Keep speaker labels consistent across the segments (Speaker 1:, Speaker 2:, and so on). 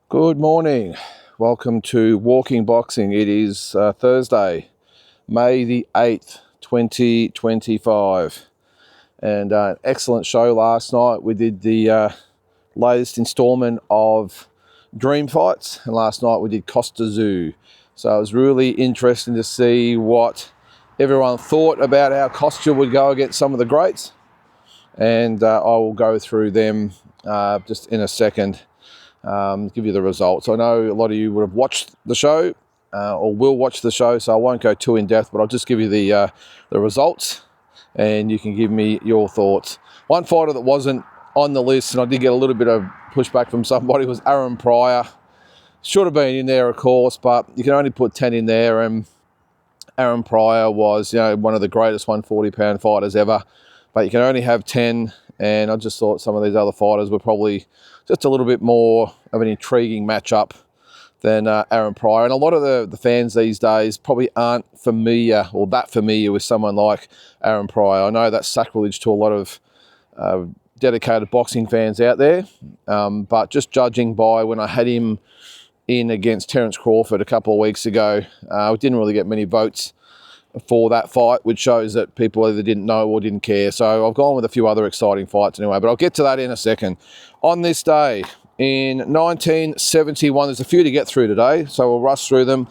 Speaker 1: Good morning. Welcome to Walking Boxing. It is Thursday, May the 8th, 2025. And an excellent show last night. We did the latest instalment of Dream Fights, and last night we did Costa Zoo. So it was really interesting to see what everyone thought about how Costa would go against some of the greats. And I will go through them just in a second. Give you the results. I know a lot of you would have watched the show or will watch the show, so I won't go too in depth, but I'll just give you the results and you can give me your thoughts. One fighter that wasn't on the list, and I did get a little bit of pushback from somebody, was Aaron Pryor. Should have been in there, of course, but you can only put 10 in there, and Aaron Pryor was, one of the greatest 140-pound fighters ever, but you can only have 10, and I just thought some of these other fighters were probably just a little bit more of an intriguing matchup than Aaron Pryor. And a lot of the fans these days probably aren't familiar or that familiar with someone like Aaron Pryor. I know that's sacrilege to a lot of dedicated boxing fans out there, but just judging by when I had him in against Terence Crawford a couple of weeks ago, we didn't really get many votes for that fight, which shows that people either didn't know or didn't care. So I've gone with a few other exciting fights anyway, but I'll get to that in a second. On this day, in 1971, there's a few to get through today, so we'll rush through them.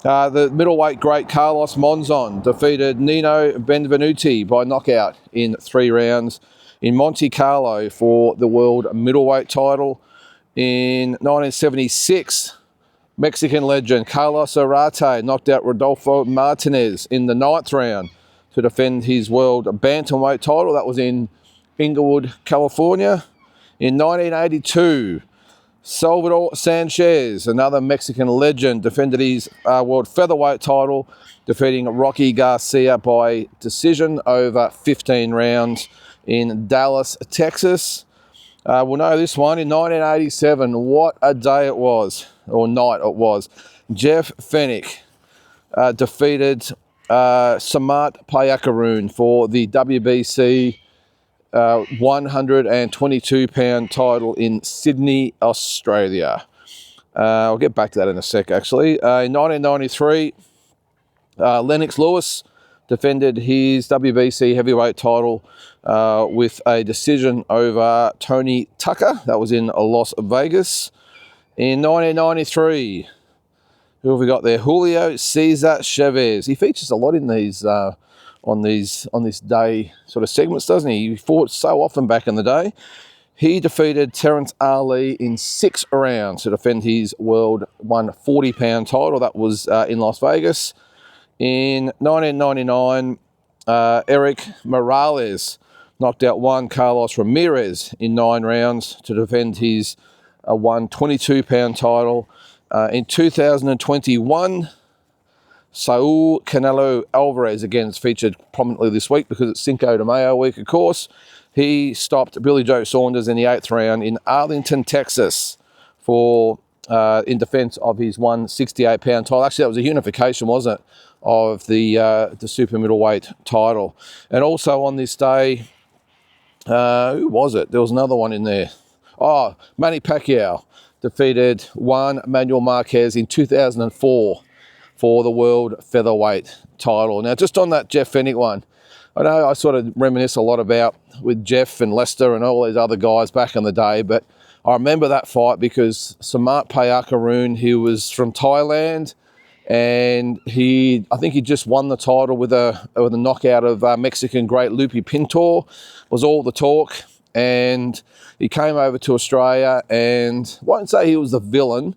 Speaker 1: The middleweight great Carlos Monzon defeated Nino Benvenuti by knockout in 3 rounds in Monte Carlo for the world middleweight title. In 1976, Mexican legend Carlos Zarate knocked out Rodolfo Martinez in the 9th round to defend his world bantamweight title. That was in Inglewood, California. In 1982, Salvador Sanchez, another Mexican legend, defended his world featherweight title, defeating Rocky Garcia by decision over 15 rounds in Dallas, Texas. We'll know this one. In 1987, what a day it was, or night it was. Jeff Fenech defeated Samat Payakaroon for the WBC 122-pound title in Sydney, Australia. I'll get back to that in a sec, actually. In 1993, Lennox Lewis defended his WBC heavyweight title with a decision over Tony Tucker. That was in Las Vegas. In 1993, who have we got there? Julio Cesar Chavez. He features a lot in these on this day sort of segments, doesn't he? He fought so often back in the day. He defeated Terence Ali in 6 rounds to defend his world 140-pound title. That was in Las Vegas. In 1999, Eric Morales knocked out Juan Carlos Ramirez in 9 rounds to defend his 122-pound title. In 2021, Saul Canelo Alvarez, again, is featured prominently this week because it's Cinco de Mayo week, of course. He stopped Billy Joe Saunders in the 8th round in Arlington, Texas, for in defence of his 168-pound title. Actually, that was a unification, wasn't it, of the super middleweight title. And also on this day, who was it? There was another one in there. Oh, Manny Pacquiao defeated Juan Manuel Marquez in 2004 for the world featherweight title. Now, just on that Jeff Fenech one, I know I sort of reminisce a lot about with Jeff and Lester and all these other guys back in the day, but I remember that fight because Samat Payakaroon, he was from Thailand, and I think he just won the title with a knockout of Mexican great Lupi Pintor, was all the talk. And he came over to Australia, and I won't say he was the villain,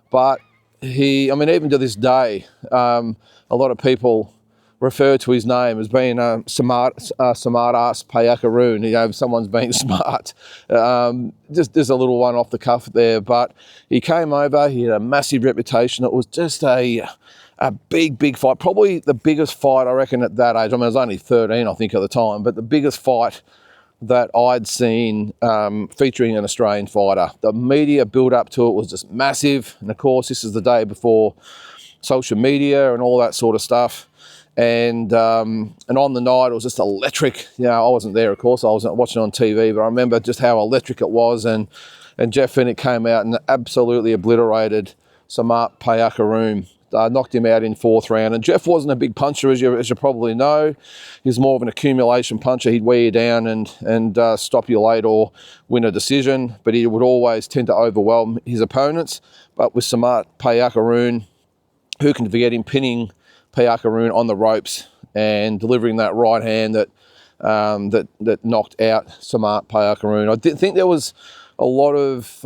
Speaker 1: but even to this day, a lot of people refer to his name as being smart ass Payakaroon. If someone's being smart. Just a little one off the cuff there, but he came over. He had a massive reputation. It was just a big fight, probably the biggest fight I reckon at that age. I was only 13, I think, at the time, but the biggest fight that I'd seen featuring an Australian fighter. The media build up to it was just massive, and of course this is the day before social media and all that sort of stuff. And on the night, it was just electric. I wasn't there, of course. I wasn't watching on TV, but I remember just how electric it was. And and Jeff Fenech came out and absolutely obliterated Samat Payakaroon. Knocked him out in 4th round. And Jeff wasn't a big puncher, as you probably know. He's more of an accumulation puncher. He'd wear you down and stop you late or win a decision, but he would always tend to overwhelm his opponents. But with Samat Payakaroon, who can forget him pinning Payakaroon on the ropes and delivering that right hand that knocked out Samat Payakaroon. I did think there was a lot of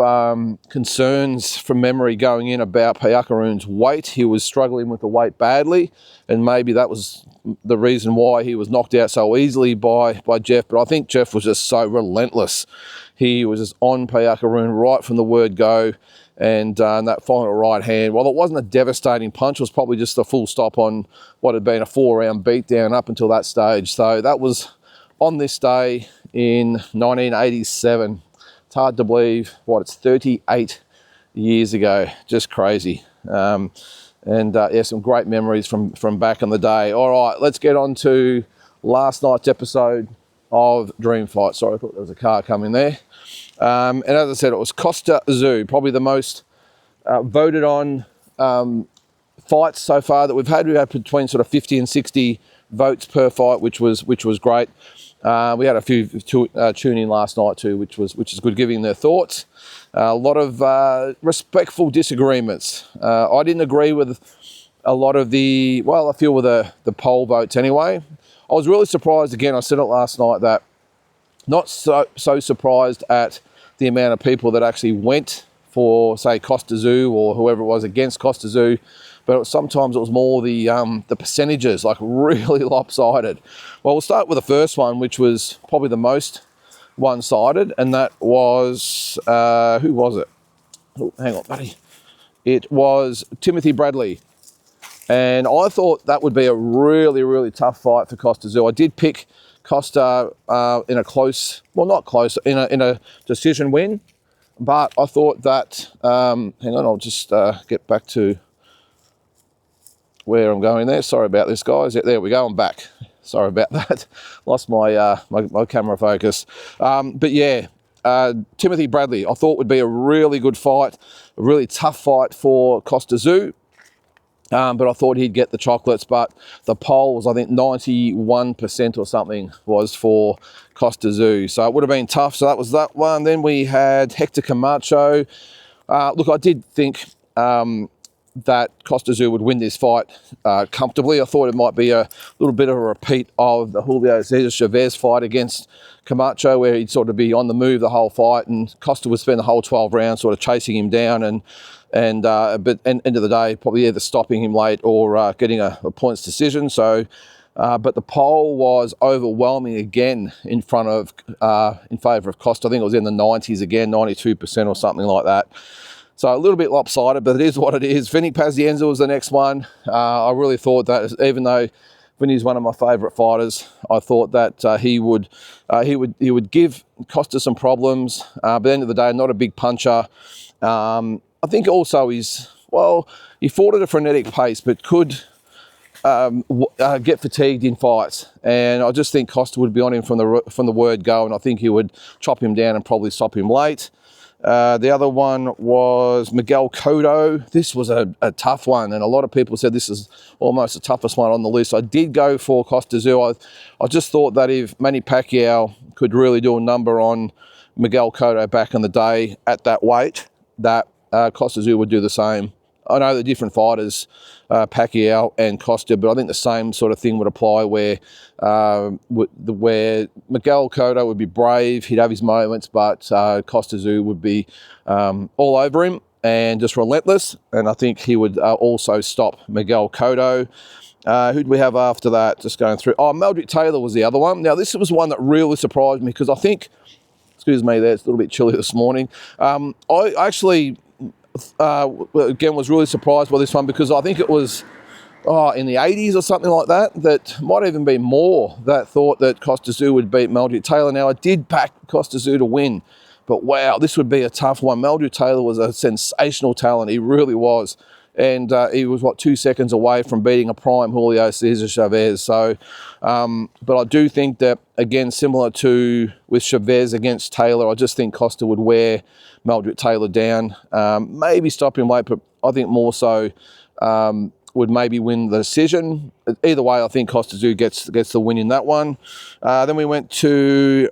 Speaker 1: concerns from memory going in about Payakaroon's weight. He was struggling with the weight badly, and maybe that was the reason why he was knocked out so easily by Jeff. But I think Jeff was just so relentless. He was just on Payakaroon right from the word go, and that final right hand, while it wasn't a devastating punch, it was probably just a full stop on what had been a 4-round beatdown up until that stage. So that was on this day in 1987. It's hard to believe, it's 38 years ago. Just crazy. Yeah, some great memories from back in the day. All right, let's get on to last night's episode of Dream Fight. Sorry, I thought there was a car coming there. And as I said, it was Costa Tszyu, probably the most voted on fights so far that we've had. We've had between sort of 50 and 60 votes per fight, which was great. We had a few tune in last night too, which is good, giving their thoughts. A lot of respectful disagreements. I didn't agree with a lot of a few of the poll votes anyway. I was really surprised, again, I said it last night, that not so surprised at the amount of people that actually went for, say, Costa Tszyu or whoever it was against Costa Tszyu, but sometimes it was more the percentages, like really lopsided. Well, we'll start with the first one, which was probably the most one-sided, and that was, who was it? Oh, hang on, buddy. It was Timothy Bradley. And I thought that would be a really, really tough fight for Costa Tszyu. I did pick Costa in a close, well, not close, in a decision win, but I thought that, hang on, I'll just get back to where I'm going there. Sorry about this, guys. There we go, I'm back. Sorry about that. Lost my my camera focus. But yeah, Timothy Bradley, I thought would be a really good fight, a really tough fight for Costa Tszyu. But I thought he'd get the chocolates, but the poll was, I think, 91% or something was for Costa Tszyu. So it would have been tough. So that was that one. Then we had Hector Camacho. Look, I did think that Costa Tszyu would win this fight comfortably. I thought it might be a little bit of a repeat of the Julio Cesar Chavez fight against Camacho, where he'd sort of be on the move the whole fight, and Costa would spend the whole 12 rounds sort of chasing him down, but end of the day, probably either stopping him late or getting a points decision. So, but the poll was overwhelming again in favour of Costa. I think it was in the 90s again, 92% or something like that. So a little bit lopsided, but it is what it is. Vinny Pazienza was the next one. I really thought that, even though Vinny's one of my favourite fighters, I thought that he would give Costa some problems. But at the end of the day, not a big puncher. I think also he fought at a frenetic pace, but could get fatigued in fights. And I just think Costa would be on him from the word go, and I think he would chop him down and probably stop him late. The other one was Miguel Cotto. This was a tough one, and a lot of people said this is almost the toughest one on the list. I did go for Costa Tszyu. I just thought that if Manny Pacquiao could really do a number on Miguel Cotto back in the day at that weight, that Costa Tszyu would do the same. I know they're different fighters, Pacquiao and Costa, but I think the same sort of thing would apply where Miguel Cotto would be brave, he'd have his moments, but Costa Tszyu would be all over him and just relentless, and I think he would also stop Miguel Cotto. Who do we have after that? Just going through. Oh, Meldrick Taylor was the other one. Now, this was one that really surprised me because I think, excuse me there, it's a little bit chilly this morning. I actually... again, was really surprised by this one because I think it was in the 80s or something like that might even be more that thought that Costa Tszyu would beat Meldrick Taylor. Now, I did back Costa Tszyu to win, but wow, this would be a tough one. Meldrick Taylor was a sensational talent. He really was. and he was, 2 seconds away from beating a prime Julio Cesar Chavez. So, but I do think that, again, similar to with Chavez against Taylor, I just think Costa would wear Meldrick Taylor down. Maybe stop him late, but I think more so would maybe win the decision. Either way, I think Costa Tszyu gets the win in that one. Then we went to,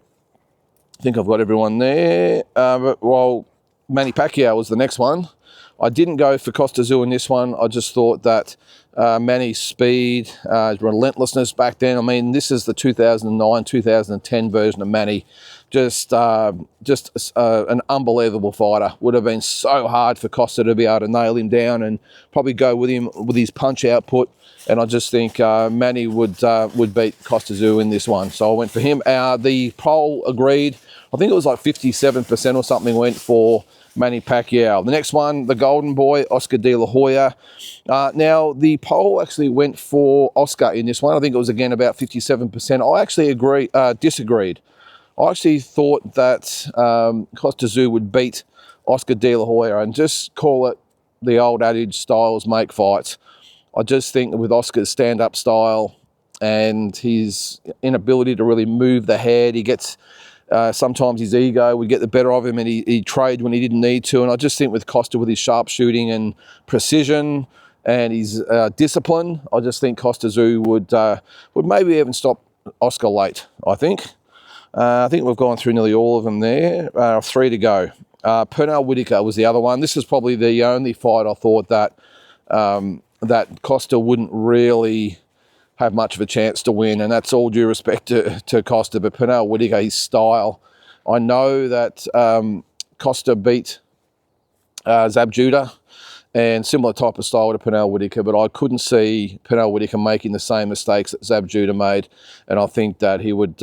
Speaker 1: I think I've got everyone there. Manny Pacquiao was the next one. I didn't go for Costa Tszyu in this one. I just thought that Manny's speed, his relentlessness back then. I mean, this is the 2009, 2010 version of Manny. Just an unbelievable fighter. Would have been so hard for Costa to be able to nail him down and probably go with him with his punch output. And I just think Manny would beat Costa Tszyu in this one. So I went for him. The poll agreed. I think it was like 57% or something went for Manny Pacquiao. The next one, the golden boy, Oscar De La Hoya. Now, the poll actually went for Oscar in this one. I think it was, again, about 57%. I actually disagreed. I actually thought that Costa Tszyu would beat Oscar De La Hoya, and just call it the old adage, styles make fights. I just think that with Oscar's stand-up style and his inability to really move the head, he gets... sometimes his ego would get the better of him, and he'd trade when he didn't need to. And I just think with Costa, with his sharpshooting and precision and his discipline, I just think Costa Tszyu would maybe even stop Oscar late, I think. I think we've gone through nearly all of them there. 3 to go. Pernell Whitaker was the other one. This is probably the only fight I thought that that Costa wouldn't really have much of a chance to win, and that's all due respect to Costa. But Pernell Whitaker, his style, I know that Costa beat Zab Judah, and similar type of style to Pernell Whitaker, but I couldn't see Pernell Whitaker making the same mistakes that Zab Judah made, and I think that he would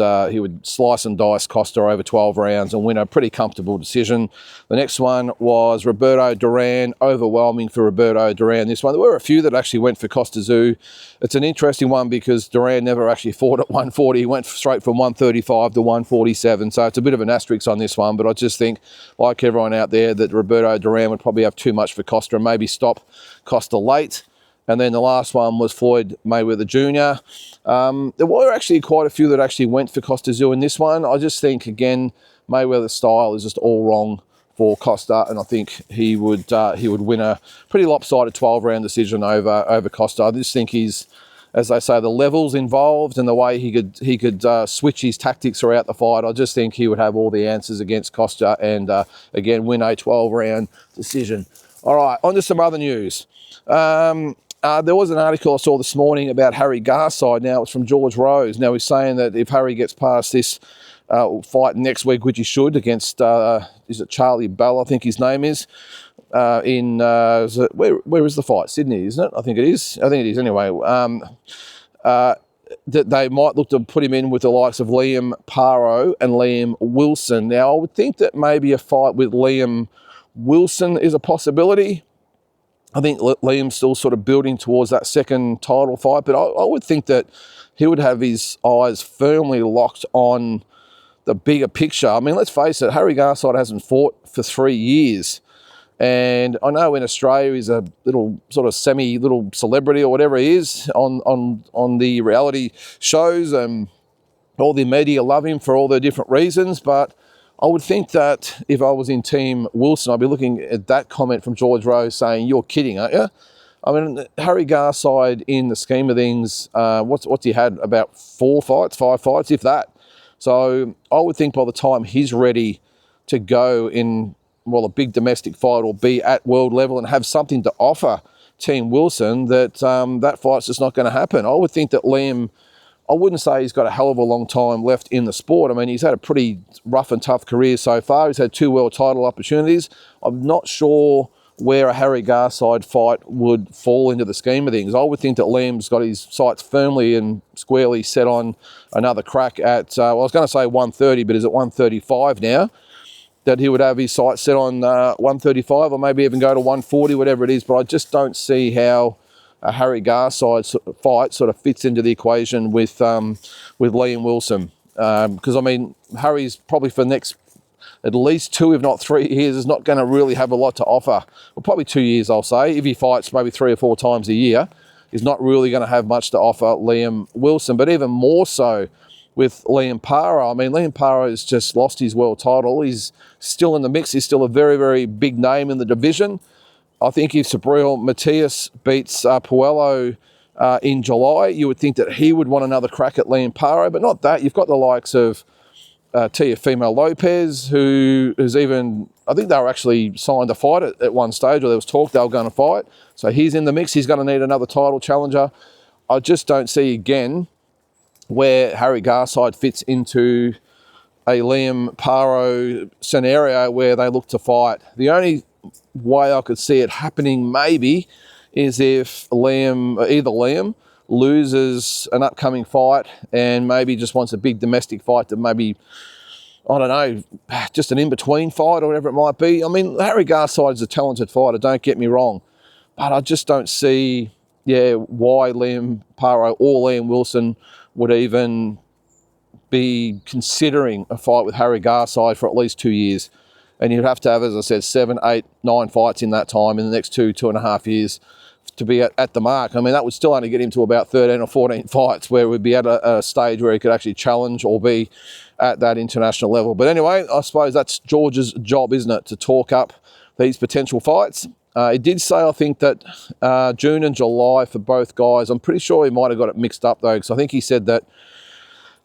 Speaker 1: slice and dice Costa over 12 rounds and win a pretty comfortable decision. The next one was Roberto Duran, overwhelming for Roberto Duran. This one, there were a few that actually went for Costa Tszyu. It's an interesting one because Duran never actually fought at 140. He went straight from 135 to 147, so it's a bit of an asterisk on this one, but I just think, like everyone out there, that Roberto Duran would probably have too much for Costa and maybe stop Costa late. And then the last one was Floyd Mayweather Jr. There were actually quite a few that actually went for Costa Tszyu in this one. I just think, again, Mayweather's style is just all wrong for Costa, and I think he would win a pretty lopsided 12-round decision over Costa. I just think he's, as they say, the levels involved and the way he could switch his tactics throughout the fight. I just think he would have all the answers against Costa and, again, win a 12-round decision. All right, on to some other news. There was an article I saw this morning about Harry Garside. Now, it's from George Rose. Now, he's saying that if Harry gets past this fight next week, which he should, against, is it Charlie Bell, I think his name is, where is the fight? Sydney, isn't it? I think it is. I think it is anyway. That they might look to put him in with the likes of Liam Paro and Liam Wilson. Now, I would think that maybe a fight with Liam Wilson is a possibility. I think Liam's still sort of building towards that second title fight, but I would think that he would have his eyes firmly locked on the bigger picture. I mean, let's face it, Harry Garside hasn't fought for 3 years. And I know in Australia he's a little sort of little celebrity or whatever he is on the reality shows, and all the media love him for all the different reasons, but I would think that if I was in Team Wilson, I'd be looking at that comment from George Rose saying, "You're kidding, aren't you?" I mean, Harry Garside, in the scheme of things, what's he had? About 5 fights, if that. So I would think by the time he's ready to go in, well, a big domestic fight or be at world level and have something to offer Team Wilson, that that fight's just not going to happen. I would think that Liam, I wouldn't say he's got a hell of a long time left in the sport. I mean, he's had a pretty rough and tough career so far. He's had 2 world title opportunities. I'm not sure where a Harry Garside fight would fall into the scheme of things. I would think that Liam's got his sights firmly and squarely set on another crack at, well, I was going to say 130, but is it 135 now? That he would have his sights set on 135 or maybe even go to 140, whatever it is. But I just don't see how a Harry Garside fight sort of fits into the equation with Liam Wilson. Because, I mean, Harry's probably for the next at least 2, if not 3 years, is not going to really have a lot to offer. Well, probably 2 years, I'll say. If he fights maybe 3 or 4 times a year, he's not really going to have much to offer Liam Wilson. But even more so with Liam Parra. I mean, Liam Parra has just lost his world title. He's still in the mix. He's still a very, very big name in the division. I think if Subriel Matias beats Puello in July, you would think that he would want another crack at Liam Parra, but not that. You've got the likes of Teofimo Lopez, who is even, I think they were actually signed to fight at one stage, or there was talk they were going to fight. So he's in the mix. He's going to need another title challenger. I just don't see again where Harry Garside fits into a Liam Parra scenario where they look to fight. The only way I could see it happening maybe is if either Liam loses an upcoming fight and maybe just wants a big domestic fight to maybe, I don't know, just an in-between fight or whatever it might be. I mean, Harry Garside is a talented fighter, don't get me wrong, but I just don't see, why Liam Parra or Liam Wilson would even be considering a fight with Harry Garside for at least 2 years. And you'd have to have, as I said, 7, 8, 9 fights in that time in the next 2.5 years to be at the mark. I mean, that would still only get him to about 13 or 14 fights where we'd be at a stage where he could actually challenge or be at that international level. But anyway, I suppose that's George's job, isn't it, to talk up these potential fights. He did say, I think, that June and July for both guys. I'm pretty sure he might have got it mixed up, though, because I think he said that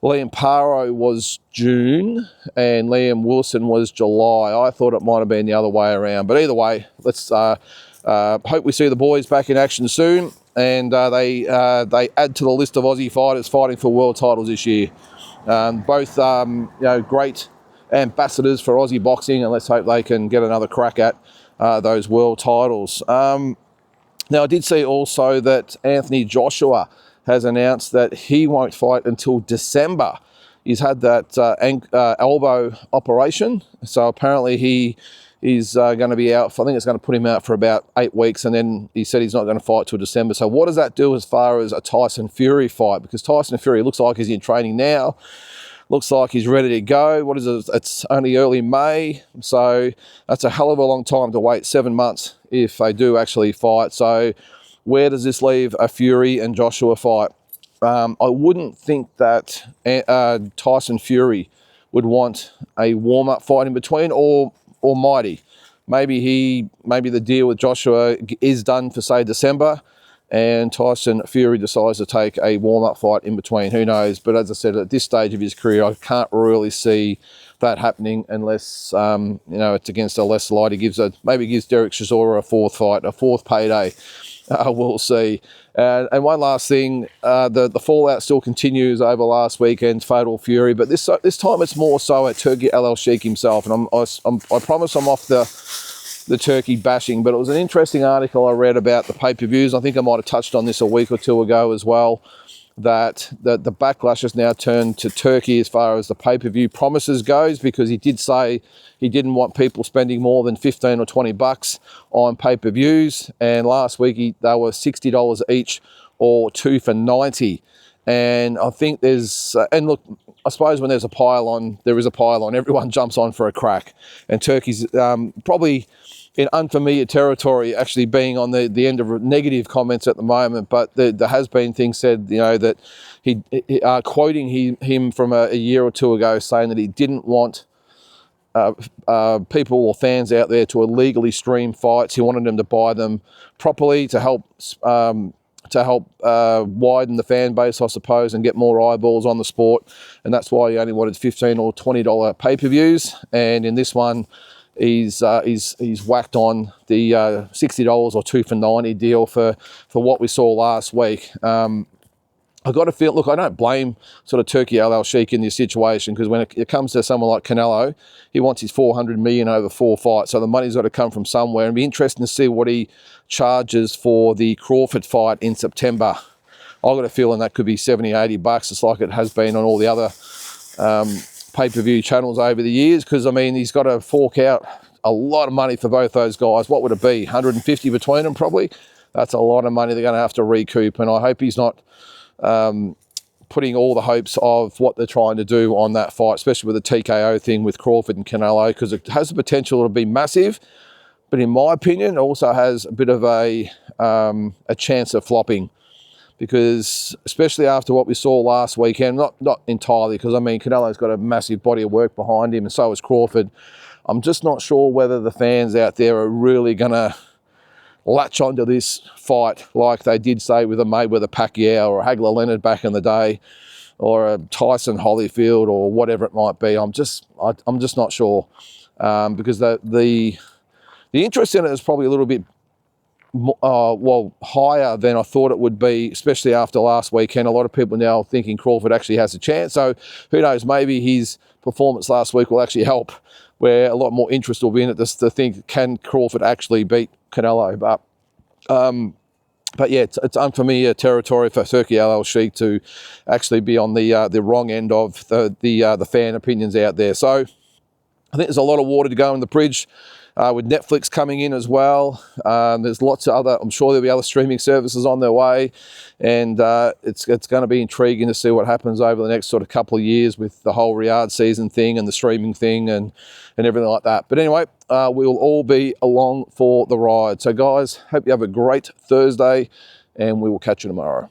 Speaker 1: Liam Parra was June and Liam Wilson was July. I thought it might have been the other way around. But either way, let's hope we see the boys back in action soon, and they add to the list of Aussie fighters fighting for world titles this year. Both great ambassadors for Aussie boxing, and let's hope they can get another crack at those world titles. Now, I did see also that Anthony Joshua has announced that he won't fight until December. He's had that elbow operation, so apparently he is going to be out. I think it's going to put him out for about 8 weeks, and then he said he's not going to fight till December. So what does that do as far as a Tyson Fury fight? Because Tyson Fury looks like he's in training now. Looks like he's ready to go. What is it? It's only early May, so that's a hell of a long time to wait, 7 months, if they do actually fight. So where does this leave a Fury and Joshua fight? I wouldn't think that Tyson Fury would want a warm-up fight in between, or might he? Maybe the deal with Joshua is done for, say, December, and Tyson Fury decides to take a warm-up fight in between. Who knows? But as I said, at this stage of his career, I can't really see that happening unless it's against a lesser light. He gives Derek Chisora a 4th fight, a 4th payday. We'll see. And one last thing, the fallout still continues over last weekend's Fatal Fury, but this time it's more so at Turki Al Sheikh himself. And I promise I'm off the Turkey bashing, but it was an interesting article I read about the pay-per-views. I think I might have touched on this a week or 2 ago as well, that the backlash has now turned to Turkey as far as the pay-per-view promises goes, because he did say he didn't want people spending more than $15 or $20 on pay-per-views, and last week they were $60 each, or 2 for $90. And I think and look, I suppose when there's a pile-on, there is a pile-on. Everyone jumps on for a crack, and Turkey's probably in unfamiliar territory, actually being on the end of negative comments at the moment. But there has been things said, that he quoting him from a year or 2 ago, saying that he didn't want people or fans out there to illegally stream fights. He wanted them to buy them properly to help widen the fan base, I suppose, and get more eyeballs on the sport. And that's why he only wanted $15 or $20 pay-per-views. And in this one, he's whacked on the $60 or 2 for $90 deal for what we saw last week. I got to feel, look, I don't blame sort of Turki Al Sheikh in this situation, because when it comes to someone like Canelo, he wants his $400 million over 4 fights, so the money's got to come from somewhere. And it'd be interesting to see what he charges for the Crawford fight in September. I've got a feeling that could be $70, $80, just like it has been on all the other pay-per-view channels over the years, because, I mean, he's got to fork out a lot of money for both those guys. What would it be? 150 between them, probably? That's a lot of money they're going to have to recoup, and I hope he's not putting all the hopes of what they're trying to do on that fight, especially with the TKO thing with Crawford and Canelo, because it has the potential to be massive, but in my opinion, it also has a bit of a chance of flopping, because especially after what we saw last weekend, not entirely, because I mean Canelo's got a massive body of work behind him, and so has Crawford. I'm just not sure whether the fans out there are really going to latch onto this fight like they did, say, with a Mayweather-Pacquiao or a Hagler-Leonard back in the day, or a Tyson-Holyfield, or whatever it might be. I'm just not sure, because the interest in it is probably a little bit higher than I thought it would be, especially after last weekend. A lot of people now thinking Crawford actually has a chance. So who knows, maybe his performance last week will actually help, where a lot more interest will be in it to think, can Crawford actually beat Canelo? But yeah, it's unfamiliar territory for Turki Al-Sheikh to actually be on the wrong end of the fan opinions out there. So I think there's a lot of water to go in the bridge. With Netflix coming in as well, there's lots of other, I'm sure there'll be other streaming services on their way, and it's going to be intriguing to see what happens over the next sort of couple of years with the whole Riyadh season thing and the streaming thing and everything like that. But anyway, we'll all be along for the ride. So guys, hope you have a great Thursday, and we will catch you tomorrow.